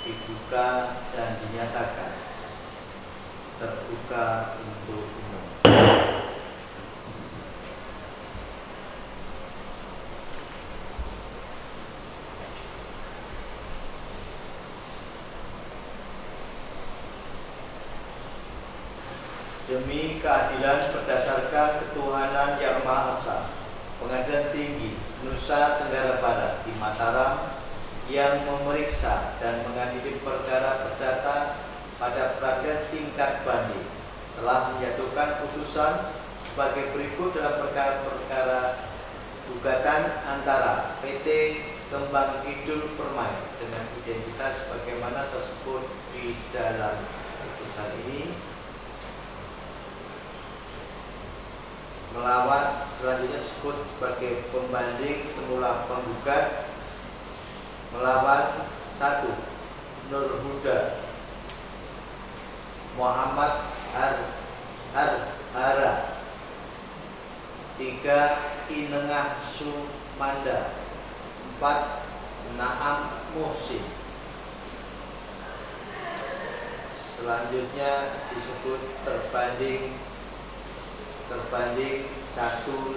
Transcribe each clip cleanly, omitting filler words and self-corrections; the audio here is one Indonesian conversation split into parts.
dibuka dan dinyatakan terbuka untuk umum. Demi keadilan berdasarkan ketuhanan yang Maha Esa, Pengadilan Tinggi Nusa Tenggara Barat di Mataram yang memeriksa dan mengadili perkara perdata pada peradilan tingkat banding telah menjatuhkan putusan sebagai berikut dalam perkara-perkara gugatan antara PT Kembang Kidul Permai dengan identitas sebagaimana tersebut di dalam putusan ini, melawan selanjutnya disebut sebagai pembanding semula penggugat, melawan 1. Nur Huda Muhammad Hara 3. Inengah Sumanda 4. Naam Muhsin. Selanjutnya disebut terbanding 1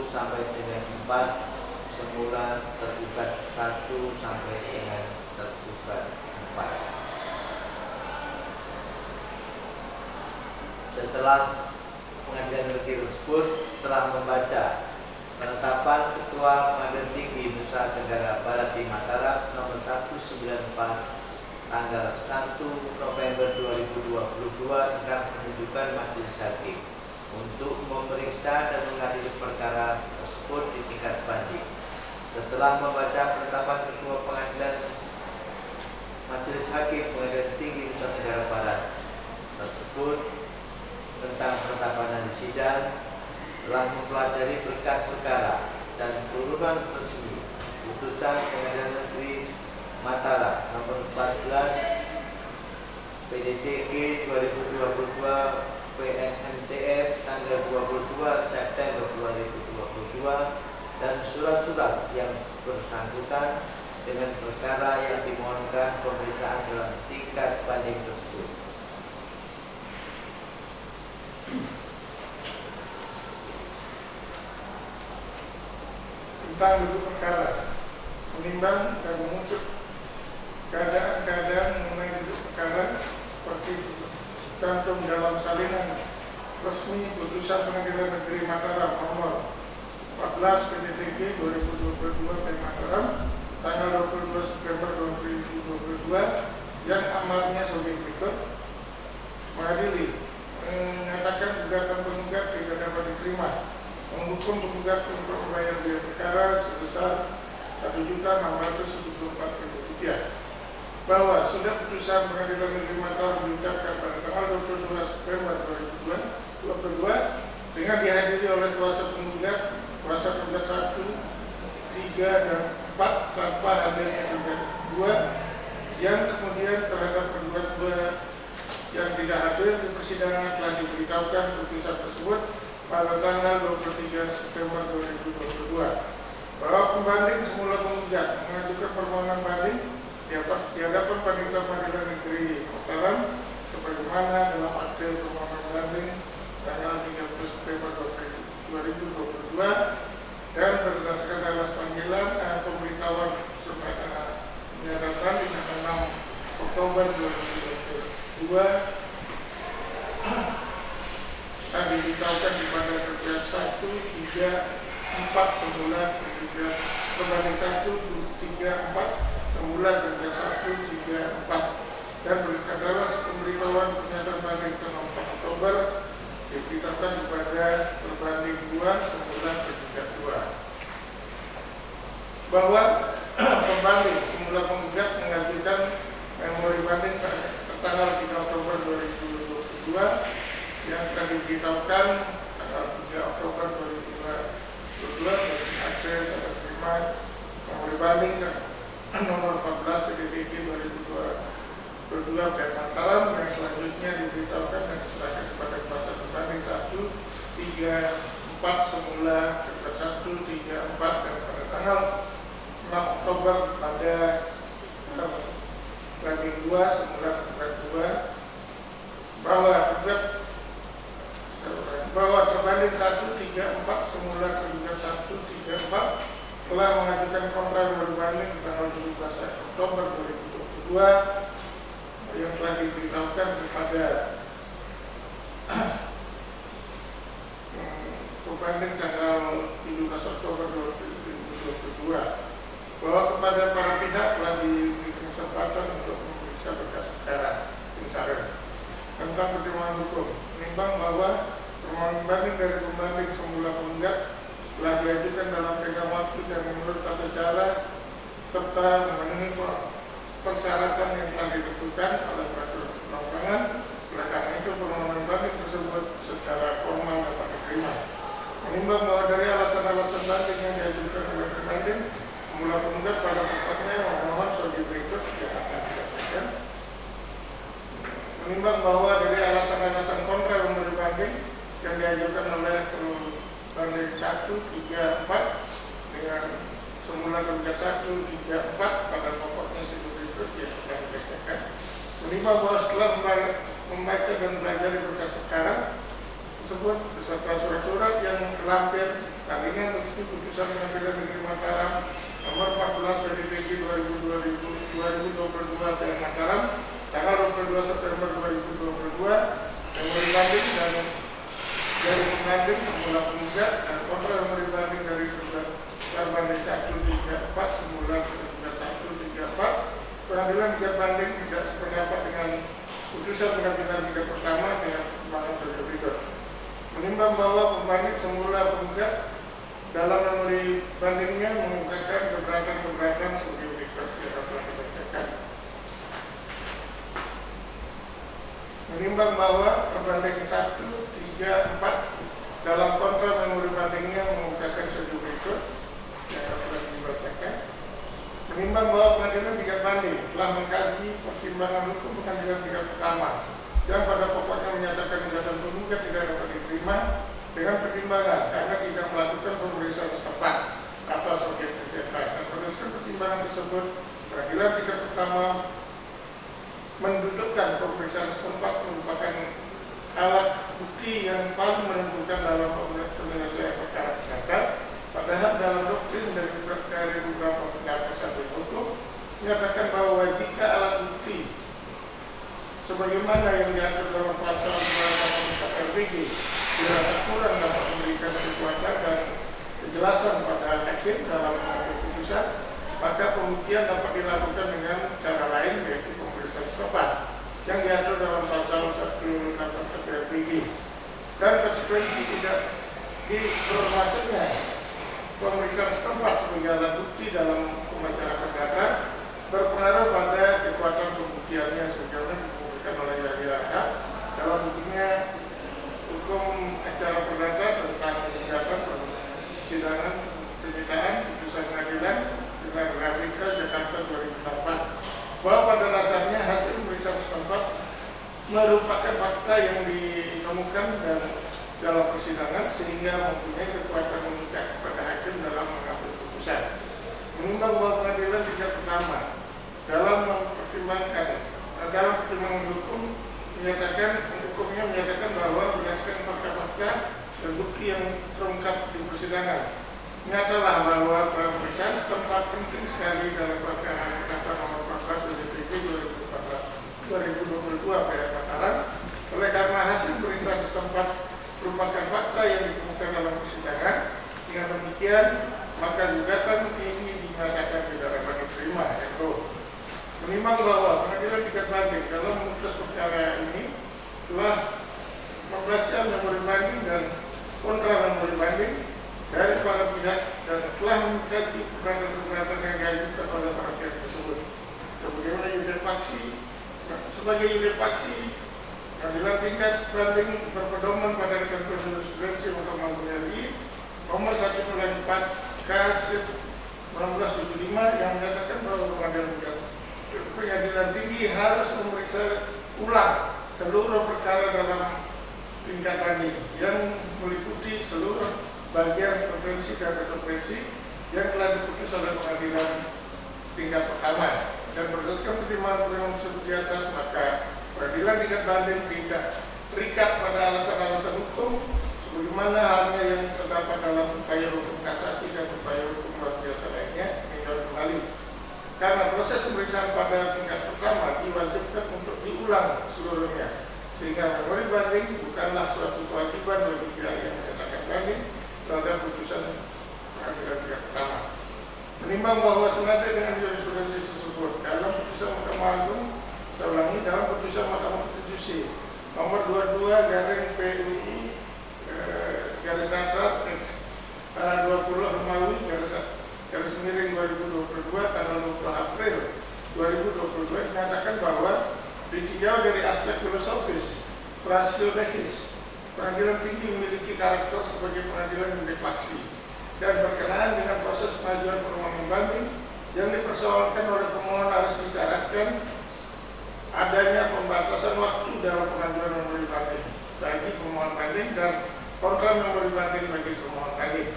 sampai dengan 4, semula tergugat 1 sampai dengan tergugat 4. Setelah pengadilan negeri tersebut, setelah membaca penetapan Ketua Pengadilan Tinggi Nusa Tenggara Barat di Mataram nomor 194 tanggal 1 November 2022 tentang penunjukan majelis hakim untuk memeriksa dan mengadili perkara tersebut di tingkat banding. Setelah membaca penetapan Ketua Pengadilan Majelis Hakim Pengadilan Tinggi Nusa Tenggara Barat tersebut tentang penetapan di sidang, telah mempelajari berkas perkara dan turunan resmi putusan Pengadilan Negeri Mataram nomor 14 PDTG 2022 PNMTF tanggal 22 September 2022 dan surat-surat yang bersangkutan dengan perkara yang dimohonkan pemeriksaan dalam tingkat banding tersebut. Tentang duduk perkara, menimbang dan memutus keadaan-keadaan mengenai duduk perkara seperti tercantum dalam salinan resmi putusan Pengadilan Negeri Mataram nomor 14 PDTG 2022 Mataram tanggal 22 September 2022 yang amarnya sebagai berikut: mengadili, menyatakan gugatan penggugat tidak dapat diterima, menghukum penggugat untuk membayar biaya perkara sebesar Rp1.674.000, bahwa sudah putusan Pengadilan Negeri Mataram diucapkan pada tanggal 22 September 2022 dengan dihadiri oleh kuasa penggugat, kuasa penggugat 1, 3, dan 4 tanpa hadirnya penggugat 2, yang kemudian terhadap penggugat 2 yang tidak hadir di persidangan telah diberitahukan putusan tersebut pada tanggal 23 September 2022, bahwa pembanding semula penggugat mengajukan permohonan banding di hadapan Panitia Pengadilan Negeri Mataram sebagaimana dalam akte permohonan banding tanggal 30 September 2022 dan berdasarkan atas panggilan pemberitahuan menyatakan di 6 Oktober 2022 dan diberitahukan kepada pihak 1, 3, 4 semula pembanding 1, 3, 4 semula dan 1, 3, 4 dan berdasarkan atas pemberitahuan pernyataan banding ke 4 Oktober diberitahukan kepada perbanding 2 semula dan 2 bahwa pembanding semula penggugat mengajukan memori banding tanggal 3 Oktober 2022 yang telah diberitahukan tanggal 3 Oktober 2022 akte tanda terima memori banding nomor 14 PDTG 2022 Mataram yang selanjutnya diberitahukan dan diserahkan kepada kuasa pembanding 1, 3, 4 semula, 1, 3, 4 dan pada tanggal 6 Oktober pada banding 2 semula tergugat 2 bahwa terbanding 134 semula tergugat 134 telah mengajukan kontra nomor banding tanggal 17 Oktober 2022 yang telah diberitahukan kepada pembanding tanggal 17 Oktober 2022 bahwa kepada para pihak telah diberi kesempatan untuk memeriksa berkas perkara tentang pertimbangan hukum, menimbang bahwa permohonan banding dari pembanding semula penggugat telah diajukan dalam tenggang waktu dan menurut tata cara serta memenuhi persyaratan yang telah ditentukan oleh peraturan perundang-undangan. Oleh karena itu permohonan banding tersebut secara formal dapat diterima. Menimbang bahwa dari alasan-alasan banding yang diajukan oleh pembanding semula penggugat pada pokoknya memohon sebagai berikut yang akan disampaikan. Menimbang bahwa dari alasan-alasan kontra memberi banding yang diajukan oleh banding 1, 3, 4 dengan semula tergugat 1, 3, 4 pada pokoknya sebagai berikut yang akan dibacakan. Menimbang bahwa setelah membaca dan belajar berkas perkara tersebut beserta surat-surat yang terlampir tandingan resmi putusan Pengadilan Negeri Mataram nomor 14 PDPG 2022 PN Mataram tanggal 22 September 2022 yang membanding dan dari pembanding semula penggugat dan kontra yang membanding dari banding 1, 3, 4 semula penggugat 1, 3, 4 pengadilan tingkat banding tidak sependapat dengan putusan pengadilan tingkat pertama dengan pertimbangan sebagai berikut. Menimbang bahwa pembanding semula penggugat dalam memberi bandingnya mengungkapkan keberatan sebagai berikut yang telah dibacakan. Menimbang bahwa pembanding 1, 3, 4 dalam kontra memberi bandingnya mengungkapkan sebagai berikut yang telah dibacakan. Menimbang bahwa pengadilan tingkat banding telah mengkaji pertimbangan hukum pengadilan tingkat pertama yang pada pokoknya menyatakan gugatan penggugat tidak dapat diterima dengan pertimbangan karena tidak melakukan pemeriksaan setempat atas objek sengketa. Dan berdasarkan pertimbangan tersebut, pengadilan tingkat pertama mendudukkan pemeriksaan setempat merupakan alat bukti yang paling menentukan dalam penyelesaian perkara pidana. Padahal dalam doktrin dari beberapa pendapat satu hukum menyatakan bahwa jika alat bukti sebagaimana yang diatur dalam pasal 284 RPG dirasa kurang dapat memberikan kekuatan dan kejelasan pada hakim dalam mengambil keputusan, maka pembuktian dapat dilakukan dengan cara lain yaitu pemeriksaan setempat yang diatur dalam pasal 184 RPG dan konsekuensi tidak dipermasuknya pemeriksaan setempat sebagai alat bukti dalam pembacaan perdata berpengaruh pada kekuatan pembuktiannya sebagaimana dibuktikan oleh Yahya Rahab dalam bukunya Hukum Acara Perdata tentang gugatan persidangan penyitaan putusan pengadilan Negeri Grafika Jakarta 2008 bahwa pada dasarnya hasil pemeriksaan setempat merupakan fakta yang ditemukan dan dalam persidangan sehingga mempunyai kekuatan mengikat kepada hakim dalam mengambil keputusan. Menimbang bahwa pengadilan tingkat pertama dalam pertimbangan hukum menyatakan bahwa berdasarkan fakta-fakta dan bukti yang terungkap di persidangan nyatalah bahwa pemeriksaan setempat penting sekali dalam perkara perdata nomor 14 DPG 2022 PN Mataram. Oleh karena hasil pemeriksaan setempat merupakan fakta yang ditemukan dalam persidangan, dengan demikian maka gugatan ini dinyatakan tidak dapat diterima. Menimbang bahwa pengadilan tingkat banding dalam memutus perkara ini telah membaca memori banding dan kontra memori banding dari para pihak dan telah mengkaji keberatan yang diajukan oleh para pihak tersebut. Sebagaimana yudhe faksi, sebagai yudhe faksi, pengadilan tingkat banding berpedoman pada ketentuan jurisprudensi Mahkamah Agung RI nomor 194 K/1975 yang menyatakan bahwa pengadilan tinggi harus memeriksa ulang seluruh perkara dalam tingkat banding yang meliputi seluruh bagian provinsi dan rekompensi yang telah diputus oleh pengadilan tingkat pertama. dan berdasarkan pertimbangan tersebut di atas, maka peradilan tingkat banding tidak terikat pada alasan-alasan hukum sebagaimana halnya yang terdapat dalam upaya hukum kasasi dan upaya hukum luar biasa lainnya meninjau kembali. Karena proses pemeriksaan pada tingkat pertama diwajibkan untuk diulang seluruhnya, sehingga memori banding bukanlah suatu kewajiban bagi pihak yang menyatakan banding terhadap putusan pengadilan tingkat pertama. Menimbang bahwa senada dengan jurisprudensi tersebut dalam putusan Mahkamah Agung, saya ulangi, dalam putusan Mahkamah Konstitusi nomor 22/PUI garis datar 20 Romawi garis miring 2022 tanggal 20 April 2022 menyatakan bahwa ditinjau dari aspek filosofis, fraseologis, pengadilan tinggi memiliki karakter sebagai pengadilan yang deflaksi dan berkenaan dengan proses pengajuan permohonan banding yang dipersoalkan oleh pemohon harus disyaratkan adanya pembatasan waktu dalam pengajuan memori banding bagi pemohon banding dan kontra memori banding bagi pemohon banding.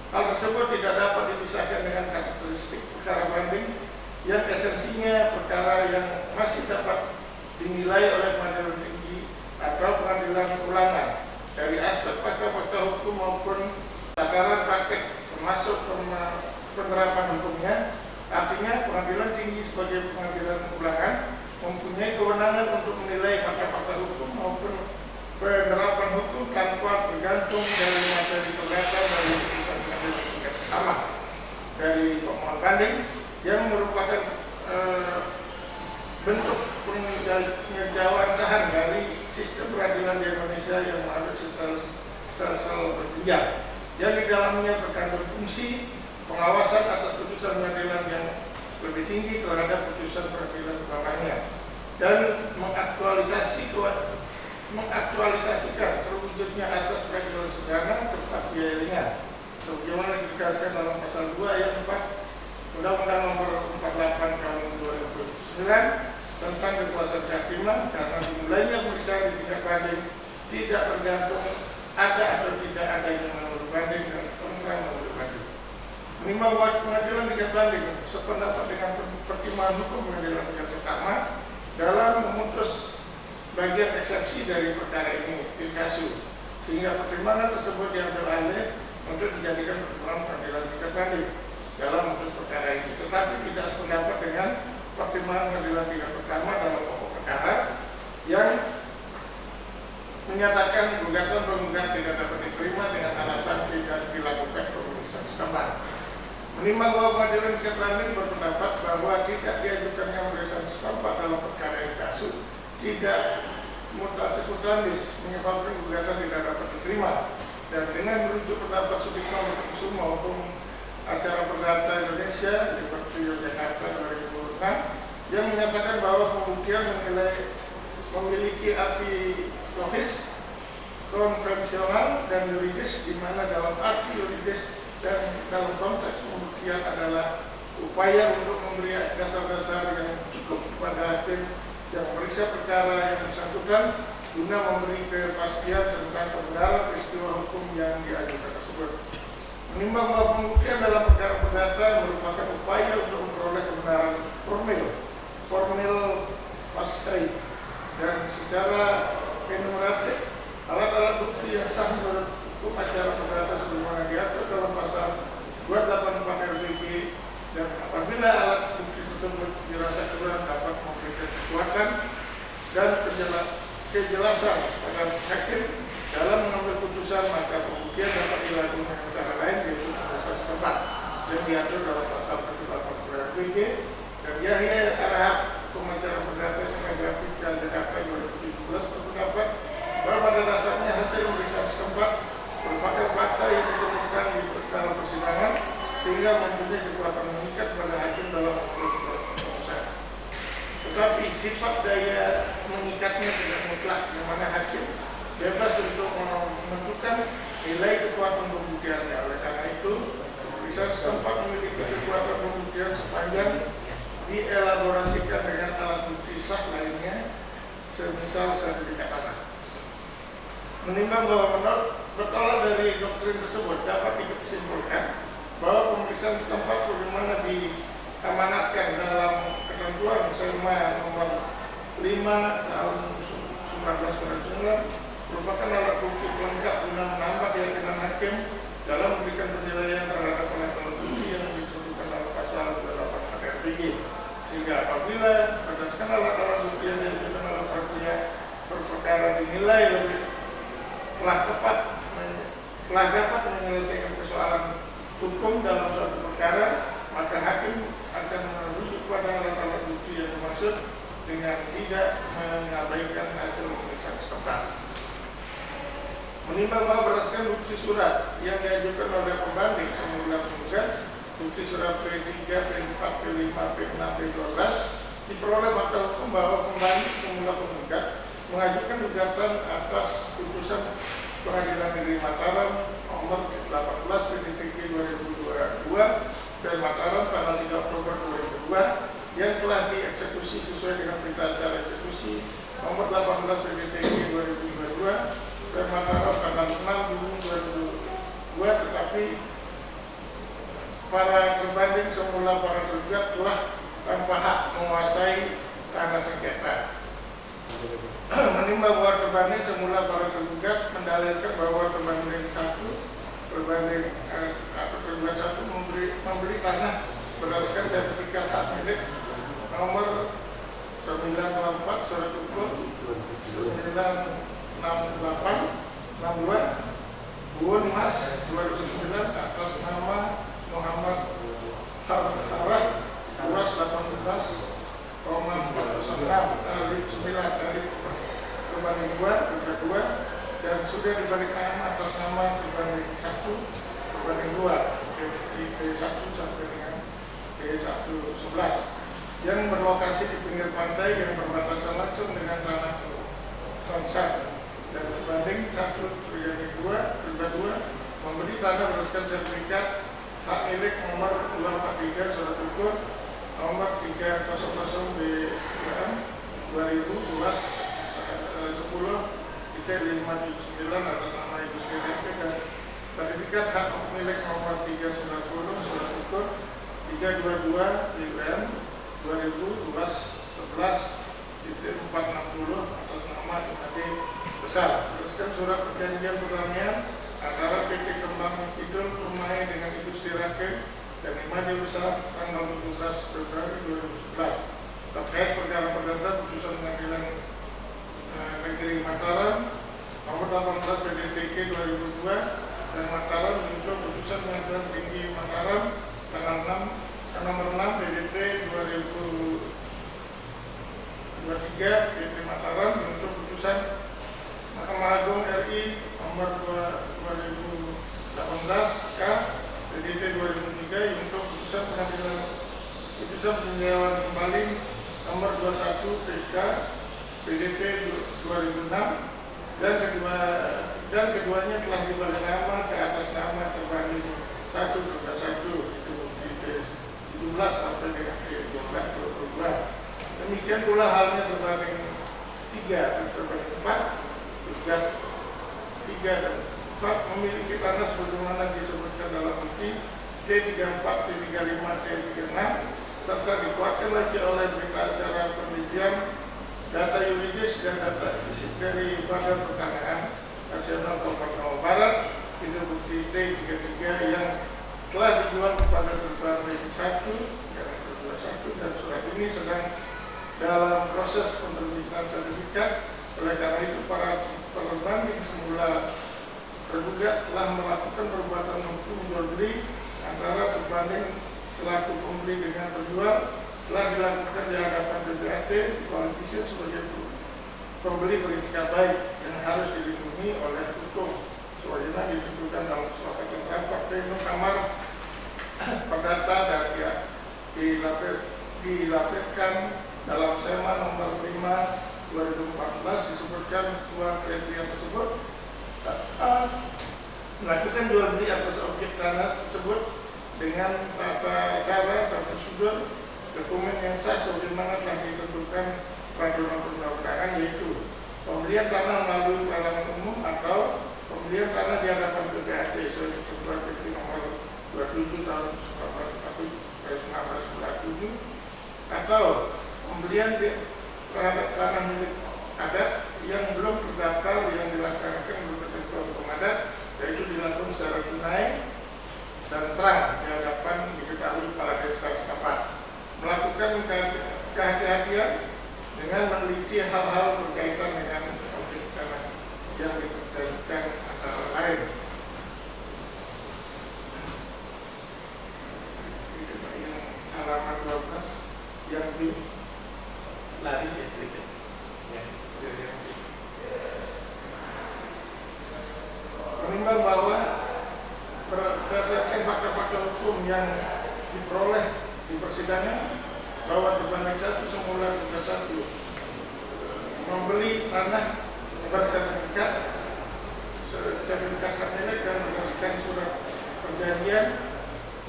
Hal tersebut tidak dapat dipisahkan dengan karakteristik perkara banding yang esensinya perkara yang masih dapat dinilai oleh pengadilan tinggi atau pengadilan ulangan dari aspek fakta-fakta hukum maupun tataran praktek termasuk penerapan hukumnya. Artinya pengadilan tinggi sebagai pengadilan ulangan mempunyai kewenangan untuk menilai fakta-fakta hukum maupun penerapan hukum tanpa bergantung dari materi perdata dari putusan pengadilan tingkat pertama dari pemohon banding yang merupakan bentuk pengejawantahan dari sistem peradilan di Indonesia yang mengadopsi stelsel berjenjang yang di dalamnya terkandung fungsi pengawasan atas putusan pengadilan yang lebih tinggi terhadap putusan peradilan bawahnya dan mengaktualisasikan terwujudnya asas peradilan sederhana tepat biaya ringan sebagaimana ditegaskan dalam pasal 2 ayat 4 Undang-Undang Nomor 48 Tahun 2009 tentang kekuasaan kehakiman, karena dimulainya pemeriksaan di tingkat banding tidak tergantung ada atau tidak adanya menurut banding dan kontra menurut banding. Menimbang bahwa pengadilan tingkat banding sependapat dengan pertimbangan hukum pengadilan tingkat pertama dalam memutus bagian eksepsi dari perkara ini in casu, sehingga pertimbangan tersebut diambil alih untuk dijadikan pertimbangan pengadilan tingkat banding dalam memutus perkara ini, tetapi tidak sependapat dengan pertimbangan pengadilan tingkat pertama dalam pokok perkara yang menyatakan gugatan penggugat tidak dapat diterima dengan alasan tidak dilakukan pemeriksaan setempat. Menimbang bahwa pengadilan tingkat banding berpendapat bahwa tidak diajukannya pemeriksaan setempat dalam perkara in casu tidak mutatis menyebabkan gugatan tidak dapat diterima, dan dengan merujuk pendapat Sutikno Kusuma maupun acara perdata Indonesia seperti Yogyakarta 2006 yang menyatakan bahwa pembuktian memiliki arti logis, konvensional dan yuridis, di mana dalam arti yuridis dan dalam konteks pembuktian adalah upaya untuk memberi dasar-dasar yang cukup kepada hakim yang memeriksa perkara yang bersangkutan guna memberi kepastian tentang kebenaran peristiwa hukum yang diajukan tersebut. Menimbang bahwa pembuktian dalam perkara perdata merupakan upaya untuk memperoleh kebenaran formil pascai dan secara enumeratif alat-alat bukti yang sah menurut hukum acara perdata sebagaimana diatur dalam pasal 284 LPG, dan apabila alat bukti tersebut dirasa kurang dapat memberikan kekuatan dan kejelasan pada hakim dalam mengambil putusan, maka pembuktian dapat dilakukan dengan cara lain, yaitu putusan setempat yang diatur dalam pasal 180 LPG dan Yahya Arahap hukum acara perdata Sengagrafi dan Jakarta 2017 berpendapat bahwa pada dasarnya hasil pemeriksaan setempat merupakan fakta yang ditemukan di dalam persidangan sehingga mempunyai kekuatan mengikat pada hakim dalam mengambil putusan. Tetapi sifat daya mengikatnya tidak mutlak, yang mana hakim bebas untuk menentukan nilai kekuatan pembuktiannya. Oleh karena itu, pemeriksaan setempat memiliki kekuatan pembuktian sepanjang dielaborasikan dengan alat bukti sah lainnya, semisal sertifikat tanah. Menimbang bahwa bertolak dari doktrin tersebut, dapat disimpulkan bahwa pemeriksaan setempat bagaimana diamanatkan dalam ketentuan SEMA nomor 5 tahun 1999 merupakan alat bukti pelengkap guna menambah keyakinan hakim dalam memberikan penilaian terhadap alat bukti yang disebutkan dalam pasal 28 KPRPG. Sehingga apabila berdasarkan alat bukti yang diajukan oleh pihak berperkara dinilai telah dapat menyelesaikan persoalan hukum dalam suatu perkara, maka hakim akan merujuk pada alat bukti yang dimaksud dengan tidak mengabaikan hasil pemeriksaan setempat. Menimbang bahwa berdasarkan bukti surat yang diajukan oleh pembanding semula penggugat, bukti surat P3, P4, P5, P6, P12 diperoleh fakta hukum bahwa pembanding semula penggugat mengajukan gugatan atas putusan Pengadilan Negeri Mataram nomor 18 PDTK 2022 dan Mataram tanggal 3 Oktober 2002 yang telah dieksekusi sesuai dengan perintah acara eksekusi nomor 18 PDTK 2022 dan Mataram tanggal 6 Juni 2002, tetapi para pembanding semula para tergugat telah tanpa hak menguasai tanah sengketa. Menimbang bahwa pembanding semula para tergugat mendalilkan bahwa pembanding tergugat satu memberi tanah berdasarkan sertifikat hak milik nomor 924 surat hukum 968 62 Buun Mas 2009 atas nama Muhammad Harah luas 18,406 dari 9 dari perbanding 2 dan sudah dibalik tangan atas nama perbanding 1 perbanding 2 di P1 sampai dengan P111 yang berlokasi di pinggir pantai yang berbatasan langsung dengan tanah Bangsat, dan perbanding 1 perbanding 2 memberi tanah berdasarkan sertifikat hak milik nomor 243 surat hukum nomor 300 BM 2000 luas 10 IT579 atas nama Ibu SDRP dan sertifikat hak milik nomor 390 surat hukum 322 BM 2000 luas 11 IT460 atas nama IMAD Besar. Teruskan surat perjanjian pertanian antara PT Kembang Kidul Permai dengan Ibu SDRP dan IMAD Besar tanggal 17 Februari 2011 terkait perkara perdata putusan Pengadilan Negeri Mataram nomor 18 PDTK 2002 dan Mataram menyusul putusan Pengadilan Tinggi Mataram tanggal 6 nomor 6 PDT 2023 PT Mataram menyusul putusan Mahkamah Agung RI nomor 2018 K PDT 2003 untuk putusan peninjauan kembali nomor 21 TK PDT 2006 dan keduanya telah dibalik nama ke atas nama terbanding 1 ke 1 itu di 17 sampai dengan 12 demikian pula halnya terbanding 3 dan terbanding 4 juga 3 dan 4 memiliki tanah sebagaimana disebutkan dalam bukti T34, T35, T36 serta dikuatkan lagi oleh berita acara penelitian data yuridis dan data fisik dari Badan Pertanahan Nasional Kabupaten Jawa Barat itu bukti T33 yang telah dijual kepada terbanding 1 dan surat ini sedang dalam proses penerbitan sertifikat. Oleh karena itu para perbanding semula tergugat telah melakukan perbuatan hukum jual beli antara perbanding selaku pembeli dengan penjual telah dilakukan di hadapan BPAT dikualifikasi sebagai pembeli beretikat baik yang harus dilindungi oleh hukum sebagaimana ditentukan dalam kesepakatan rapat pleno Kamar Perdata dan dilapirkan dalam SEMA nomor 5 2014 disebutkan dua kriteria tersebut melakukan jual beli atas objek tanah tersebut dengan tata cara dan prosedur dokumen yang sah sebagaimana telah ditentukan peraturan perundang-undangan, yaitu pembelian tanah melalui pelelangan umum atau pembelian tanah di hadapan BPAT sesuai ketentuan PP nomor 27 tahun 1997 atau atau pembelian terhadap tanah milik adat yang belum terdaftar yang dilaksanakan menurut ketentuan hukum adat, yaitu dilakukan secara tunai dan terang di hadapan diketahui kepala desa setempat. Melakukan kehati-hatian dengan meneliti hal-hal berkaitan dengan objek tanah yang diperjanjikan antara lain. Yang halaman 12 yang di lari ya sedikit. Menimbang bahwa berdasarkan fakta-fakta hukum yang diperoleh di persidangan, bahwa terbanding satu semula juga satu membeli tanah bersertifikat hak milik dan berdasarkan surat perjanjian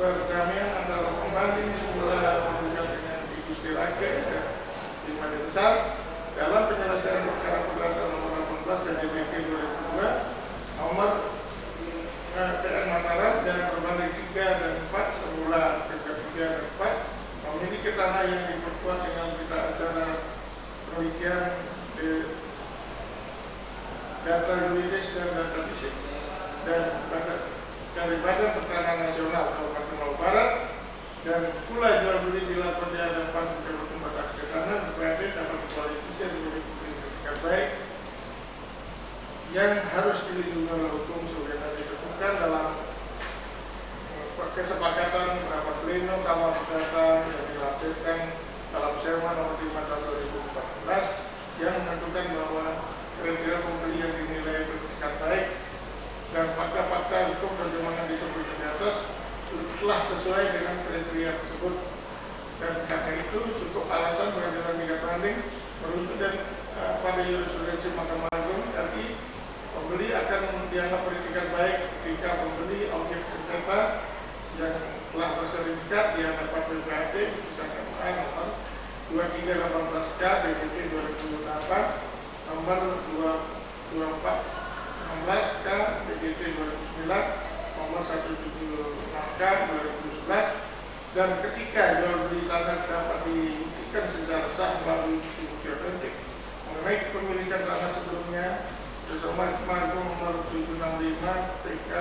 perdamaian antara pembanding semula menggugat dengan Gusti Rakyat dan di Majelis Besar dalam penyelesaian perkara perdata nomor 18 dan DPT 2002 nomor PN Mataram dan berbanding 3 dan 4 semula PK 3 dan 4 memiliki tanah yang diperkuat dengan berita acara penelitian data yuridis dan data fisik dan dari Badan Pertanahan Nasional Kabupaten Lombok Barat, dan pula jual beli dilakukan di hadapan Kementerian Batas Tanah BPD dapat dikualifikasi sebagai sertifikat baik yang harus dilindungi oleh hukum sebagaimana ditentukan dalam kesepakatan rapat pleno Kamar Perdata yang dilampirkan dalam Sewa nomor 5 tahun 2014 yang menentukan bahwa kriteria pembeli yang dinilai bertingkat baik dan fakta-fakta hukum bagaimana disebutkan di atas telah sesuai dengan kriteria tersebut, dan karena itu cukup alasan pengadilan tingkat banding menuntut dan pada jurisprudensi Mahkamah Agung arti pembeli akan dianggap bertingkat baik jika pembeli objek sengketa yang telah bersertifikat di hadapan BPHT putusan MA nomor 2318K DPT 2008 nomor 2416K DPT 2009 nomor 176K 2011, dan ketika jual beli tanah dapat dibuktikan secara sah melalui bukti otentik mengenai kepemilikan tanah sebelumnya bersama Agung nomor 765 PK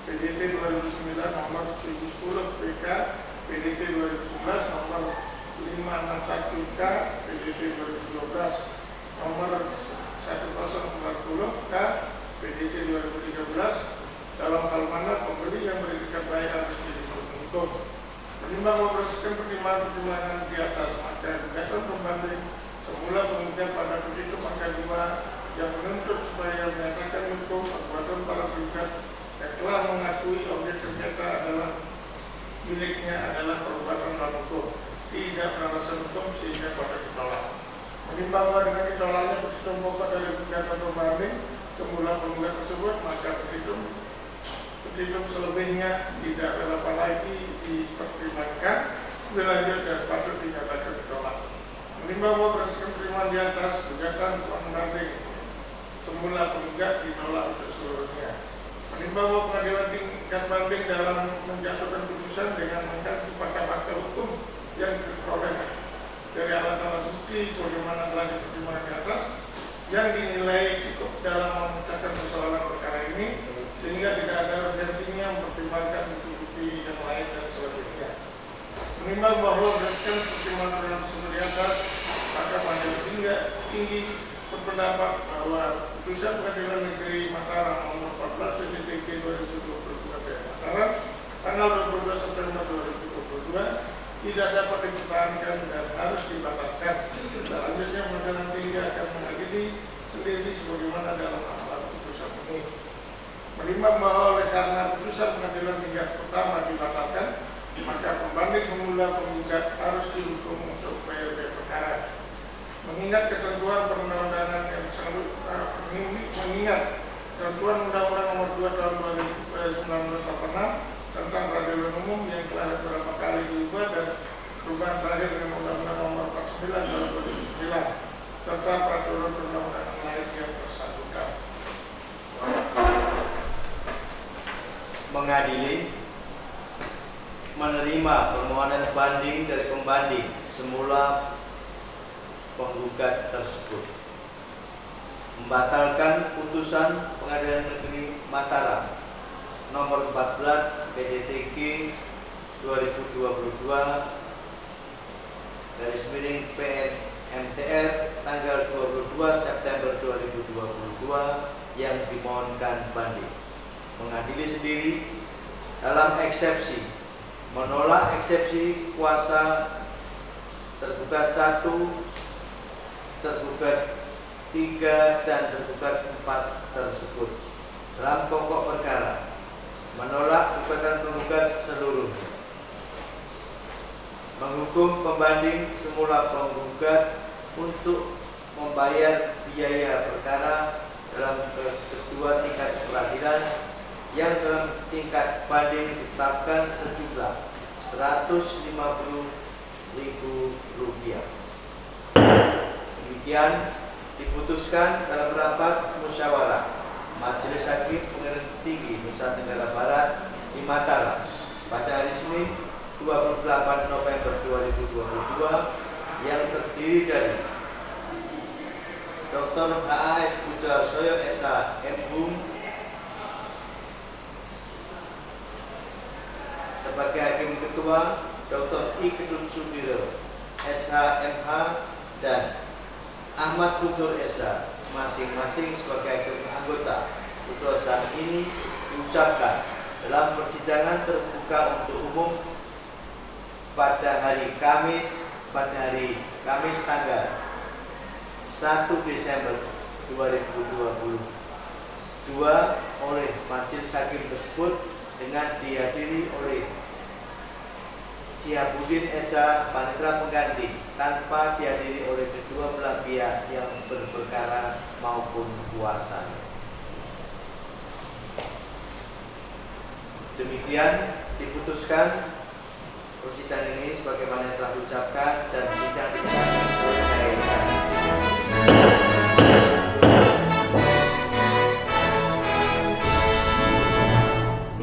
PDT 2009 nomor 710 PK PDT 2011 nomor 561K PDT 2012 nomor 1040K PDT 2013 dalam hal mana pembeli yang beretikat baik harus dituntut. Menimbang berdasarkan pertimbangan di atas, maka gugatan pembanding semula penggugat pada petitum angka 2 yang menuntut supaya menyatakan hukum perbuatan para penggugat yang telah mengakui objek sengketa adalah miliknya adalah perbuatan melawan hukum, tidak beralasan hukum sehingga dapat ditolak. Menimbang bahwa dengan ditolaknya petitum pokok dari gugatan pembanding semula penggugat tersebut, maka petitum selebihnya tidak relevan lagi dipertimbangkan lebih lanjut dan patut dinyatakan ditolak. Menimbang bahwa berdasarkan pertimbangan di atas, gugatan pembanding semula penggugat ditolak untuk seluruhnya. Menimbang bahwa pengadilan tingkat banding dalam menjatuhkan putusan dengan mengkaji fakta-fakta hukum yang diperoleh dari alat-alat bukti sebagaimana telah dipertimbangkan di atas yang dinilai cukup dalam memecahkan persoalan perkara ini, sehingga tidak ada urgensinya mempertimbangkan bukti-bukti yang lain dan selanjutnya. Menimbang bahwa berdasarkan pertimbangan dalam tersebut di atas, maka Majelis Tinggi berpendapat bahwa putusan Pengadilan Negeri Mataram nomor 14 PDTK 2022 Mataram tanggal 22 September 2022 tidak dapat dipertahankan dan harus dibatalkan. Selanjutnya Pengadilan Tinggi akan mengadili sendiri sebagaimana dalam amal putusan ini. Menimbang bahwa oleh karena putusan pengadilan tingkat pertama dibatalkan, maka pembanding semula penggugat harus dihukum untuk bayar biaya perkara. Mengingat ketentuan perundang-undangan yang mengingat ketentuan Undang-Undang Nomor 2 Tahun 1986 tentang peradilan umum yang telah beberapa kali diubah dan perubahan terakhir dengan Undang-Undang Nomor 49 Tahun 2009 serta peraturan perundang-undangan lain yang bersangkutan. Mengadili menerima permohonan banding dari pembanding semula penggugat tersebut, membatalkan putusan Pengadilan Negeri Mataram nomor 14 PDTG 2022 /PN MTR tanggal 22 September 2022 yang dimohonkan banding. Mengadili sendiri dalam eksepsi menolak eksepsi kuasa tergugat 1, tergugat 3, dan tergugat 4 tersebut. Dalam pokok perkara menolak gugatan penggugat seluruhnya, menghukum pembanding semula penggugat untuk membayar biaya perkara dalam kedua tingkat peradilan yang dalam tingkat banding ditetapkan sejumlah Rp150.000. Demikian diputuskan dalam rapat musyawarah Majelis Hakim Pengadilan Tinggi Nusa Tenggara Barat di Mataram pada hari Senin 28 November 2022 yang terdiri dari Dr. H.A.S. Pujasoyo S.A. M.Hum sebagai Hakim Ketua, Dr. I. Ketut Sudiro S.H. M.H. dan Ahmad Guntur S.A. masing-masing sebagai hakim anggota. Putusan ini diucapkan dalam persidangan terbuka untuk umum pada hari Kamis tanggal 1 Desember 2022 oleh majelis hakim tersebut dengan dihadiri oleh Syihabuddin Esa Panitera Pengganti tanpa dihadiri oleh kedua belah pihak yang berperkara maupun kuasa. Demikian diputuskan persidangan ini sebagaimana yang telah diucapkan dan